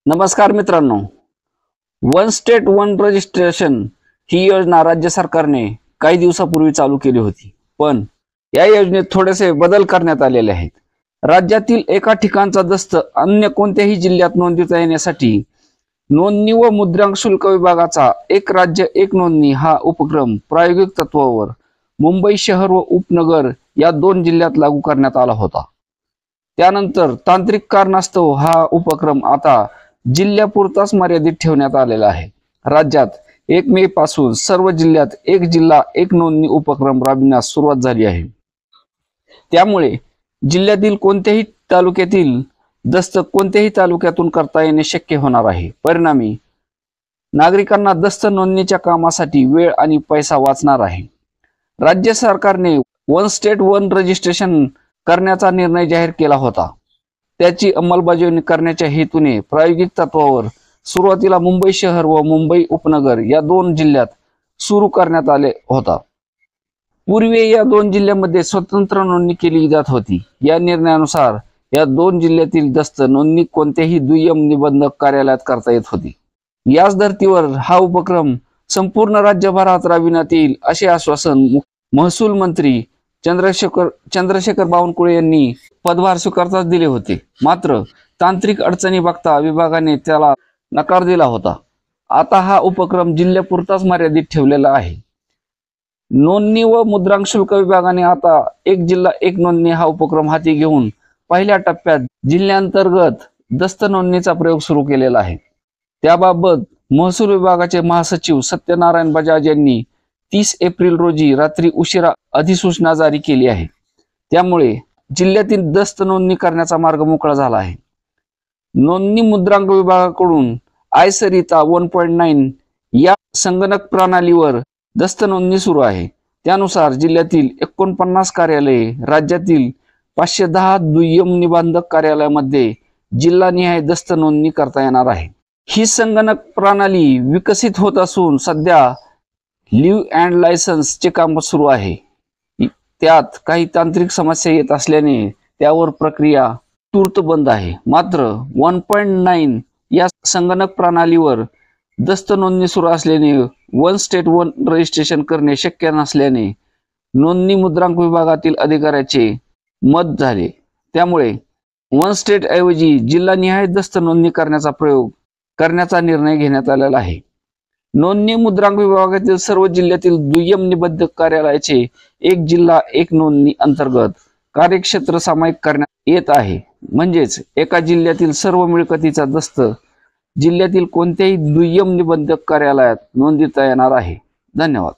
नमस्कार मित्रांनो, one state one registration ही योजना राज्य सरकारने काही दिवसापूर्वी चालू केली होती। पण या योजनेत थोडेसे बदल करण्यात आलेले आहेत। राज्यातील एका ठिकाणचा दस्त अन्य कोणत्याही जिल्ह्यात नोंदवता येण्यासाठी नोंदणी व मुद्रांक शुल्क विभागाचा एक राज्य एक नोंदणी हा उपक्रम प्रायोगिक तत्वावर मुंबई शहर व उपनगर या दोन जिल्ह्यात लागू करण्यात आला होता। त्यानंतर तांत्रिक कारणास्तव हा उपक्रम आता जिल्ह्यापुरताच मर्यादित ठेवण्यात आलेला आहे। राज्यात 1 मे पासून सर्व जिल्ह्यात एक जिल्हा एक नोंदणी उपक्रम राबविण्यास सुरुवात झाली आहे। त्यामुळे जिल्ह्यातील कोणत्याही तालुक्यातील दस्त कोणत्याही तालुक्यातून करता येणे शक्य होणार आहे। परिणामी नागरिकांना दस्त नोंदणीच्या कामासाठी वेळ आणि पैसा वाचणार आहे। राज्य सरकारने वन स्टेट वन रजिस्ट्रेशन करण्याचा निर्णय जाहीर केला होता। त्याची अंमलबजावणी करण्याच्या हेतूने प्रायोगिक तत्वावर सुरुवातीला मुंबई शहर व मुंबई उपनगर या दोन जिल्ह्यात सुरू करण्यात आले होता। पूर्वी या दोन जिल्ह्यांमध्ये स्वतंत्र नोंदणी केली जात होती। या निर्णयानुसार या दोन जिल्ह्यातील दस्त नोंदणी कोणत्याही दुय्यम निबंधक कार्यालयात करता येत होती। याच धर्तीवर हा उपक्रम संपूर्ण राज्यभरात राबविण्यात येईल असे आश्वासन महसूल मंत्री चंद्रशेखर बावनकुळे यांनी पदभार स्वीकारताच दिले होते। मात्र तांत्रिक अडचणी बघता विभागाने त्याला नकार दिला होता। आता हा उपक्रम जिल्ह्यापुरताच मर्यादित ठेवलेला आहे। नोंदणी व मुद्रांक शुल्क विभागाने आता एक जिल्हा एक नोंदणी हा उपक्रम हाती घेऊन पहिल्या टप्प्यात जिल्ह्यांतर्गत दस्त नोंदणीचा प्रयोग सुरू केलेला आहे। त्याबाबत महसूल विभागाचे महासचिव सत्यनारायण बजाज यांनी 30 एप्रिल रोजी रात्री उशिरा अधिसूचना जारी केली आहे। त्यामुळे जिल्ह्यातील दस्त नोंदणी करण्याचा मार्ग मोकळा झाला आहे। नोंदणी मुद्रांक विभागाकडून आयसरिता 1.9 या संगणक प्रणालीवर दस्त नोंदणी सुरू आहे। त्यानुसार जिल्ह्यातील 49 कार्यालये राज्यातील 510 दुय्यम निबंधक कार्यालयामध्ये जिल्हानिहाय दस्त नोंदणी करता येणार आहे। ही संगणक प्रणाली विकसित होत असून सध्या लिव्ह अँड लायसन्स चे काम सुरू आहे। त्यात काही तांत्रिक समस्या येत असल्याने त्यावर प्रक्रिया तूर्त बंद आहे। मात्र 1.9 या संगणक प्रणालीवर दस्त नोंदणी सुरू असल्याने वन स्टेट वन रजिस्ट्रेशन करणे शक्य नसल्याने नोंदणी मुद्रांक विभागातील अधिकाऱ्याचे मत झाले। त्यामुळे वन स्टेट ऐवजी जिल्हानिहाय दस्त नोंदणी करण्याचा प्रयोग करण्याचा निर्णय घेण्यात आलेला आहे। नोंदणी मुद्रांक विभागातील सर्व जिल्ह्यातील दुय्यम निबंधक कार्यालयाचे एक जिल्हा एक नोंदणी अंतर्गत कार्यक्षेत्र सामायिक करण्यात येत आहे। म्हणजेच एका जिल्ह्यातील सर्व मिळकतीचा दस्त जिल्ह्यातील कोणत्याही दुय्यम निबंधक कार्यालयात नोंदविता येणार आहे। धन्यवाद।